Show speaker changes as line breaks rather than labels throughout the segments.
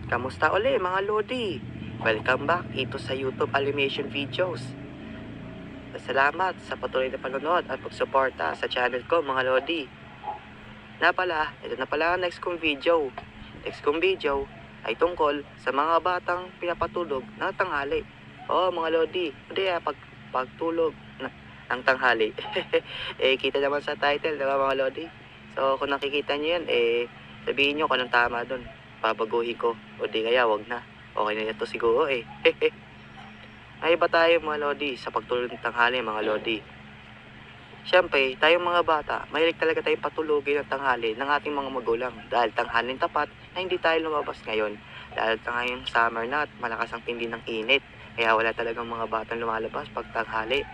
Kamusta uli mga Lodi? Welcome back ito sa YouTube Animation Videos. Salamat sa patuloy na panonood at pagsuporta sa channel ko mga Lodi. Ito na pala ang next kong video. Next kong video ay tungkol sa mga batang pinapatulog ng tanghali. Mga Lodi, hindi pagtulog ng tanghali. Kita naman sa title, diba mga Lodi? So kung nakikita nyo yan, sabihin nyo kung anong tama dun. Babaguhin ko o di kaya wag na, okay na ito siguro Ay ba tayo mga Lodi sa pagtulog ng tanghali mga Lodi? Siyempre, tayong mga bata, mahilig talaga tayong patulogin ng tanghali ng ating mga magulang dahil tanghalin tapat na hindi tayo lumabas ngayon dahil ngayong summer na at malakas ang tindi ng init kaya wala talagang mga batang lumalabas pag tanghali,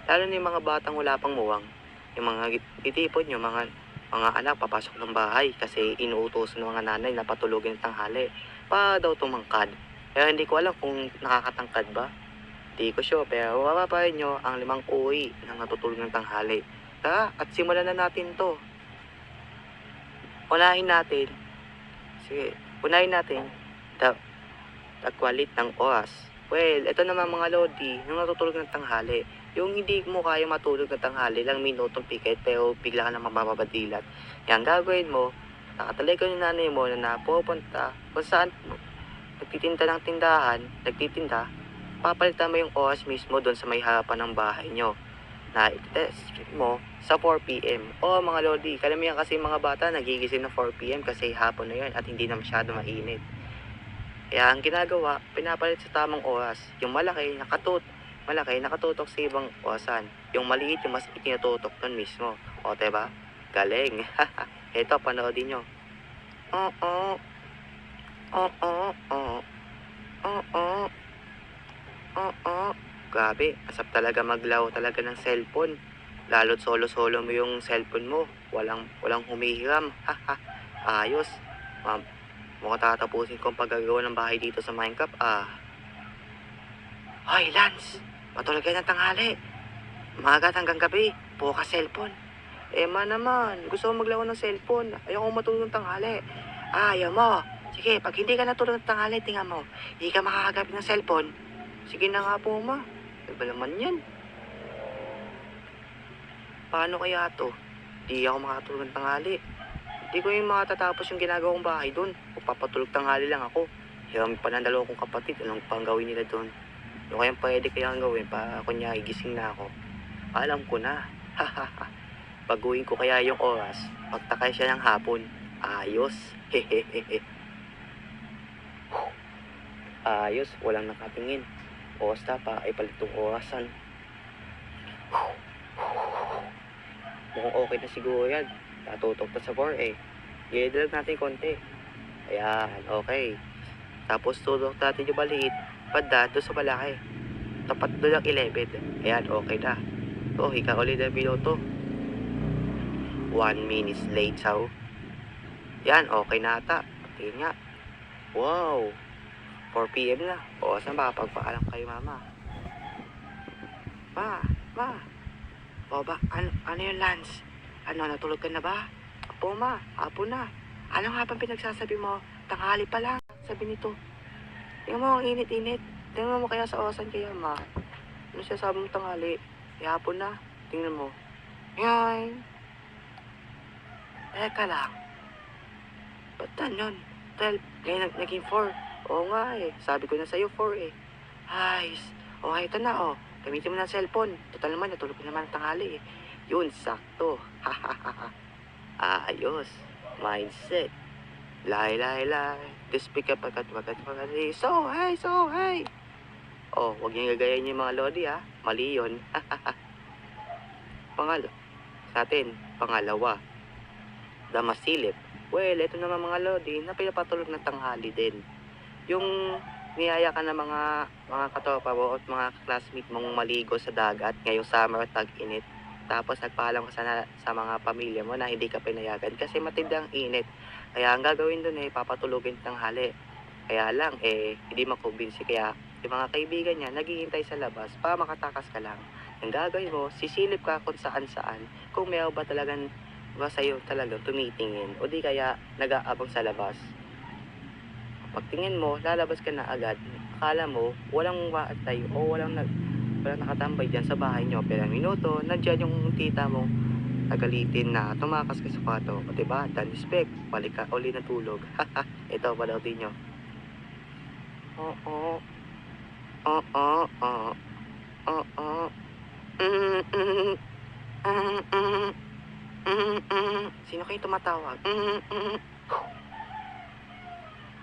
lalo na yung mga batang wala pang muwang, yung mga titipon yung mga anak papasok ng bahay kasi inuutos ng mga nanay na patulogin ng tanghali pa daw tumangkad. Kaya hindi ko alam kung nakakatangkad ba. Hindi ko sure pero mapapahin nyo ang 5 uwi ng natutulog ng tanghali. Tara at simulan na natin to. Unahin natin tagwalit ng oras. Well, ito naman mga Lodi, yung natutulog ng tanghali. Yung hindi mo kaya matulog ng tanghali, lang minutong pikit pero bigla ka na mababadilat. Yan, gagawin mo, nakatalig ko yung nanay mo na napupunta kung saan nagtitinda ng tindahan, papalitan mo yung oras mismo doon sa may harapan ng bahay nyo. Na i-test mo sa 4 PM. Mga Lodi, kalamihan kasi mga bata nagigising ng 4 PM kasi hapon na yun at hindi na masyado mainit. Kaya ang ginagawa, pinapalit sa tamang oras. Yung malaki, nakatutok sa ibang orasan. Yung maliit, yung mas itinatutok nun mismo. Diba? Galing. Ito, panoodin nyo. Grabe, asap talaga maglaw talaga ng cellphone. Lalo't solo-solo mo yung cellphone mo. Walang humihiram. Ayos. Mukhang tatapusin kong paggagawa ng bahay dito sa Minecraft. Hoy, Lance! Matulog kayo ng tanghali. Umagat hanggang gabi. Puro ka cellphone. Naman. Gusto ko maglaro ng cellphone. Ayoko matulog ng tanghali. Ayaw mo. Sige, pag hindi ka natulog ng tanghali, tingnan mo. Hindi ka makakagapit ng cellphone. Sige na nga po, ma. Ano ba naman yan? Paano kaya to? Di ako makatulog ng tanghali. Di ko yung matatapos yung ginagawang bahay doon. Papatulog tanghali lang ako. Hiram pa ng 2 kong kapatid. Anong pang gawin nila doon? Ano kayang pwede kayang gawin para kunya gising na ako? Alam ko na. Baguhin ko kaya yung oras. Pagtakay siya ng hapon. Ayos. Ayos. Walang nakatingin. Basta pa ay palitong orasan. Mukhang okay na siguro yan. Natutok na sa 4 i-drag natin konti. Ayan, okay. Tapos tutok natin yung maliit. Banda, doon sa malaki. Tapat doon ang 11. Ayan, okay na. Hika ulit ng minuto. 1 minute late, so. Yan, okay na ata. Tingin nga. Wow. 4 PM na. Saan ba? Pagpaalam kayo, mama. Ma. Ba? Ano yung Lance? Natulog ka na ba? Apo, ma. Apo na. Ano nga bang pinagsasabi mo? Tanghali pa lang. Sabi nito. Tingnan mo, ang init-init. Tingnan mo kaya sa orasan kaya, ma. Ano siya sabi mo tanghali? Hapon na. Tingnan mo. Yan. Teka lang. Ba't yun? 12. Ngayon naging 4. Oo nga Sabi ko na sa'yo 4 Ay. Okay, ito na Gamitin mo na cellphone. Total naman, natulog ko naman ng tanghali Yun, sakto. Ayos. Mindset. Lay. Speak up agad. So, hey. Huwag niyo gagayan yung mga Lodi Mali yun. Pangalawa. Damasilip. Well, ito naman mga Lodi na pinapatulog ng tanghali din. Yung niyaya ka ng mga katropa mo at mga classmate mong maligo sa dagat ngayong summer at tag-init. Tapos nagpaalam ka sa mga pamilya mo na hindi ka pinayagan kasi matindi ang init. Kaya ang gagawin doon papatulogin tanghali. Kaya lang hindi makumbinsi kaya yung mga kaibigan niya naghihintay sa labas para makatakas ka lang. Ang gagawin mo, sisilip ka kung saan kung meron ba talagang sa'yo talagang tumitingin o di kaya nag-aabang sa labas. Pagtingin mo, lalabas ka na agad. Akala mo, walang maatay o walang nakatambay dyan sa bahay nyo. Pero minuto, nandyan yung tita mo nagalitin na tumakas ka sa kwarto. O diba, disrespect, balik ka uli na tulog. Ito, palautin nyo. Oo, oo, oo, oo, mm, mm, mm, mm, Sino kayo tumatawag?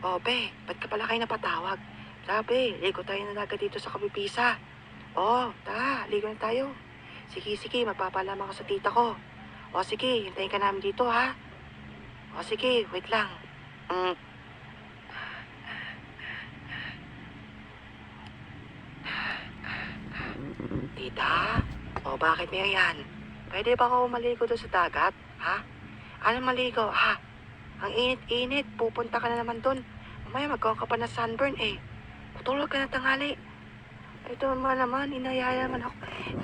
Oh, be, ba't ka pala kayo napatawag? Sabi, ligo tayo na agad dito sa Kapipisa. Oh, tara, ligo na tayo. Sige, sige, magpapalam ako sa tita ko. O sige, hintayin ka namin dito ha. O sige, wait lang. Mm. Tita? O bakit mo yan? Pwede ba ako maligo doon sa dagat? Ha? Ano maligo, ha? Ang init-init, pupunta ka na naman doon. Mamaya magkaroon ka pa ng sunburn eh. Matulog ka na tanghali. Ito naman, inayaya naman ako.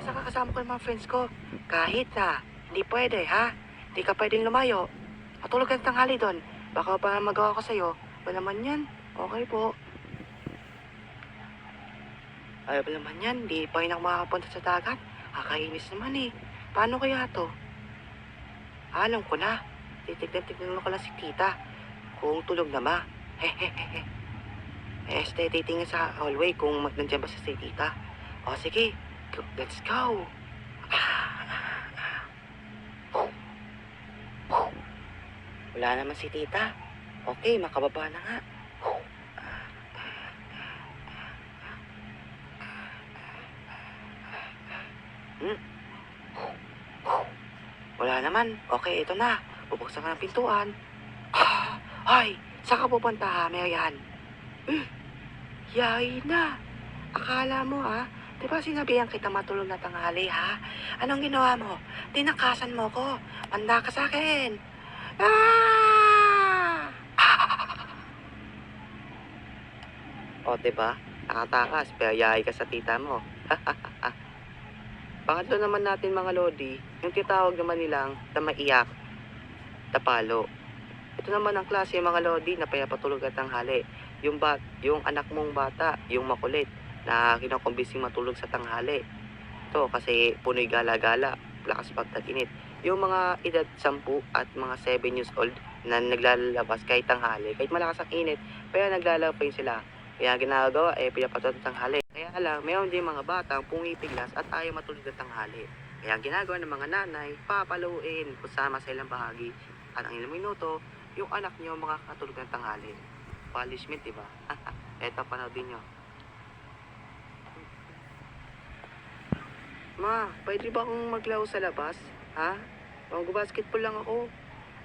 Saka kasama ko yung mga friends ko. Kahit na, hindi pwede, ha? Hindi ka pwedeng lumayo. Matulog ka ng tanghali doon. Baka pa magawa ko sa'yo. Wala naman yan. Okay po. Ayaw ba naman yan? Hindi pa rin ako makakapunta sa dagat. Kakainis naman eh. Paano kaya to? Alam ko na. Titignan ko lang si tita. Kung tulog na ba? Hehehehe. Titingin sa hallway kung nandiyan ba si tita. O sige, let's go. Wala naman si tita. Okay, makababa na nga. Wala naman. Okay, ito na. Bubuksan ka ng pintuan. Ay, saan ka pupunta ha, Marian? Yay na. Akala mo diba sinabihan kita matulog na tanghali ha? Anong ginawa mo? Tinakasan mo ko. Manda ka sa akin. O diba? Nakatakas, pero yay ka sa tita mo. Pangatlo naman natin mga lodi, yung titawag naman nilang na maiyak, tapalo. Ito naman ang klase mga lodi na pinapatulog at tanghali. Yung anak mong bata, yung makulit, na kinukumbising matulog sa tanghali. Ito kasi punoy gala-gala, lakas pagtaginit. Yung mga edad 10 at mga 7 years old na naglalabas kahit tanghali, kahit malakas ang init, pero naglalabas pa rin sila. Kaya ginagawa pinapatulog ng tanghali. Kaya lang, mayroon din mga batang pumipiglas at ayaw matulog ng tanghali. Kaya ang ginagawa ng mga nanay, papaluin kung sama sa ilang bahagi. At ang ilang minuto, yung anak nyo makakatulog ng tanghali. Punishment, diba? Eto, panoodin nyo. Ma, pwede ba akong maglaro sa labas? Ha? Mag-basketball lang ako.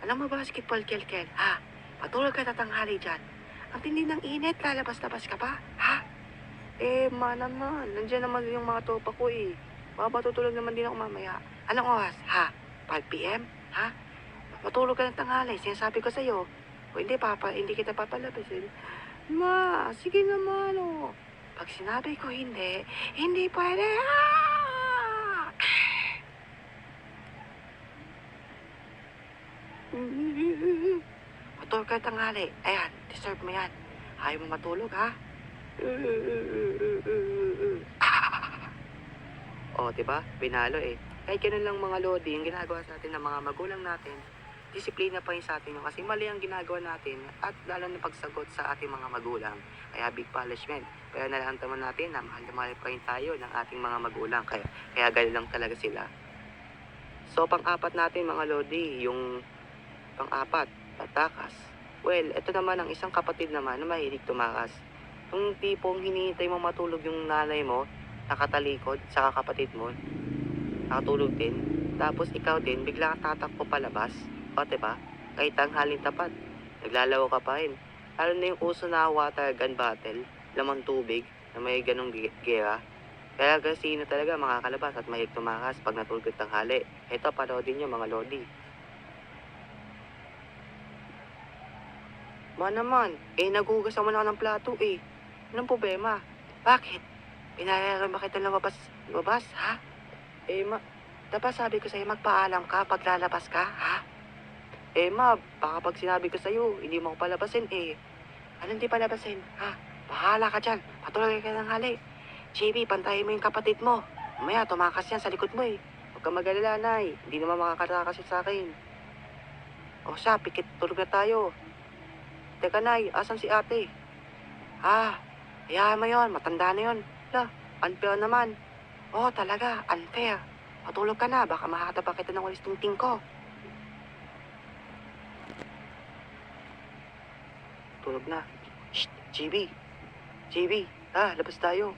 Alam mo basketball, Kel? Ha? Patulog ka na tanghali dyan. Ang tindi ng init, lalabas-labas ka pa? Ha? Ma naman, nandiyan naman yung mga tropa ko eh. Matutulog naman din ako mamaya. Anong oras? Ha? 5 p.m.? Ha? Matulog ka ng tanghali, sinasabi ko sa'yo. O hindi kita papalabasin. Ma, sige naman Pag sinabi ko hindi pwede. Matulog ka ng tanghali. Ayan, deserve mo yan. Ayaw mo matulog ha? Diba? Binalo eh. Kahit ganun lang mga lodi, yung ginagawa sa atin ng mga magulang natin, disiplina pa rin sa atin yun kasi mali ang ginagawa natin at lalo na pagsagot sa ating mga magulang. Kaya big punishment. Pero nalaman natin na mahal pa rin tayo ng ating mga magulang. Kaya ganun lang talaga sila. So, pang-apat natin mga lodi, yung pang-apat, tatakas. Well, ito naman ang isang kapatid naman na mahilig tumakas. Yung tipong hinihintay mo matulog yung nanay mo, nakatalikod sa kapatid mo, nakatulog din. Tapos ikaw din, bigla kang tatakbo palabas. O, diba? Kahit tanghalin tapat, naglalaro ka pa rin. Lalo na yung uso na water gun battle, lamang tubig, na may ganong gera. Kaya sino talaga makakalabas at mahilig tumakas pag natulog ng tanghali. Ito, panoodin nyo mga lodi. Ma naman, nagugas naman ako ng plato eh. Anong problema? Bakit? Pinalaran ba kita lumabas, ha? Dapat sabi ko sa'yo magpaalam ka pag lalabas ka, ha? Ma, baka pag sinabi ko sa'yo, hindi mo ko palabasin eh. Anong di palabasin? Ha? Bahala ka dyan. Patuloy ka ng hali. JB, pantayin mo yung kapatid mo. Mamaya, tumakas yan sa likod mo eh. Huwag kang mag-alala, Nay. Hindi naman makakatakas yun sa akin. O siya, pikit tulog na tayo. Teka, Nay, asan si ate? Ah, hayaan mo yun. Matanda na yun. La, unfair naman. Oo, talaga, unfair. Matulog ka na, baka mahata kita ng walis tingting ko. Tulog na. Shh, JB. JB, labas tayo.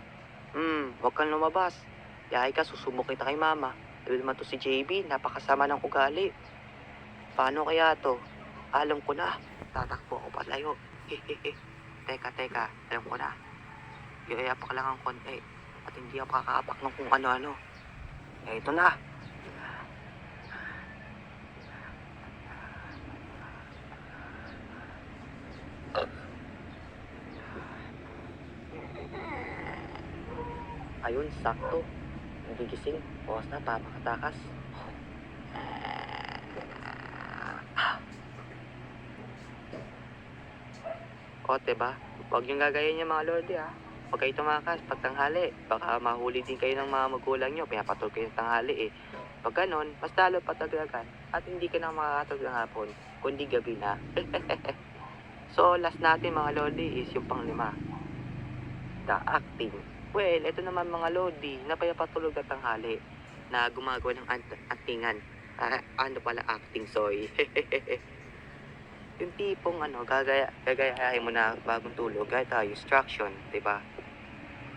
Huwag kang lumabas. Yahay ka, susubok kita kay mama. Dahil naman to si JB, napakasama ng ugali. Paano kaya to? Alam ko na. Tatakbo ako palayo. Hehehe. Teka, alam ko na. Iayapak lang ang konti. At hindi ako kakaapak ng kung ano-ano. Ito na. Ayun, sakto. Nagigising. Oras na para makatakas. O, diba? Huwag yung gagayin yung mga lorde, ha? Huwag kayo tumakas pag tanghali. Baka mahuli din kayo ng mga magulang nyo. Pinapatol kayo ng tanghali, eh. Pag ganon, mas lalo pataglagan. At hindi ka na makakatog ng hapon, kundi gabi na. So, last natin mga lorde is yung pang-5. The acting. Well, ito naman mga lodi na pinapatulog at tanghali na gumagawa ng actingan. Ano pala acting, sorry. Yung tipong gagayahin mo na bagong tulog, gaya tayo, instruction, diba?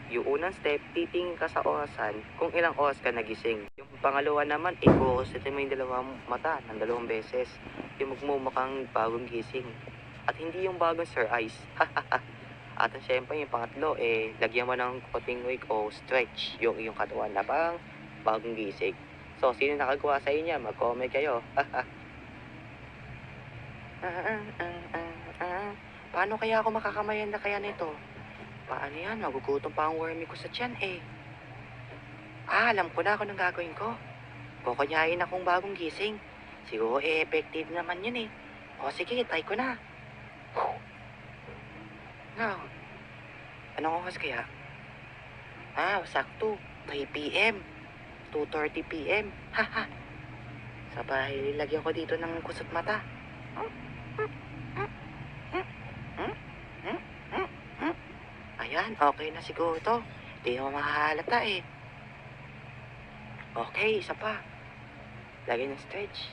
Yung unang step, titingin ka sa orasan kung ilang oras ka nagising. Yung pangalawa naman, i-close mo yung dalawang mata ng 2 beses. Yung magmumukhang bagong gising. At hindi yung bagong sir eyes. At syempre yung pangatlo, lagyan mo ng konting wake o stretch yung iyong katawan na pang bagong gising. So, sino nakagawa sa inyo? Mag-comment kayo. Paano kaya ako makakamayan na kaya nito? Paano yan? Nagugutom pa ang wormy ko sa tiyan eh. Alam ko na kung anong gagawin ko. Kukunyain akong bagong gising. Siguro effective naman yun eh. O sige, try ko na. Now, anong oras kaya? Sakto. 3 p.m. 2:30 p.m. Haha. Sa bahay, lagyan ko dito ng kusot mata. Ayan, okay na siguro to. Hindi mo mahahalata eh. Okay, isa pa. Lagyan ng stretch.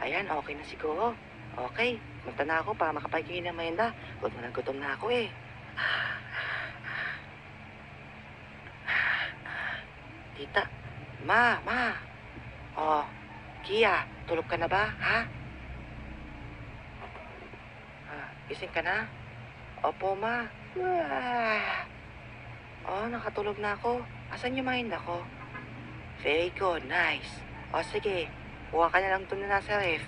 Ayan, okay na siguro. Okay, punta na ako para makapagiging ng mayanda. Gutom na ako eh. Tita, ma. Oh, Kia, tulog ka na ba, ha? Gising ka na? Opo, ma. Nakatulog na ako. Asan yung mind ako? Very good, nice. O sige, kuha ka na lang doon na nasa ref.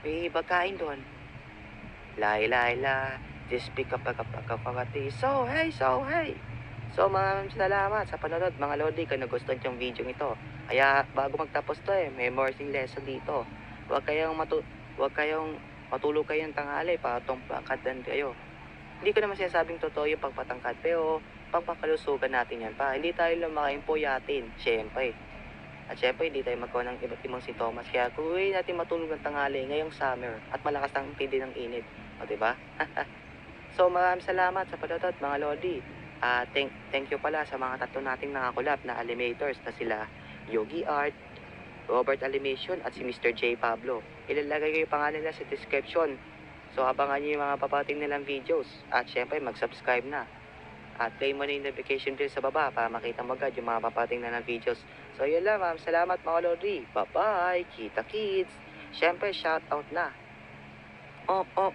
May pagkain doon. La, just pick up pagkakapagati. So, hey. So, maraming salamat sa panonood mga lodi kung nagustuhan yung video ito. Kaya, bago magtapos to may morsing lesson dito. Huwag kayong matulog kayong tanghali para pangkadan kayo. Hindi ko naman sinasabing totoo yung pagpatangkad, pero pagpakalusugan natin yan pa. Hindi tayo lumakaimpuyatin, syempre. At syempre, hindi tayo magkaroon ng iba't ibang sintomas. Kaya kung natin matulog ng tanghali ngayong summer at malakas ang tindi ng init. O, diba? So, maraming salamat sa panonood mga lodi. Thank you pala sa mga tatlo nating nakakulap na animators na sila Yogi Art, Robert Animation at si Mr. J. Pablo. Ilalagay ko yung pangalan nila sa description. So abangan nyo yung mga papating nilang videos. At syempre mag-subscribe na. At play mo na yung notification bell sa baba para makita mo agad yung mga papating nilang videos. So yun lang, ma'am. Salamat mga lodi. Bye-bye. Kita kids. Syempre shoutout na. Oo.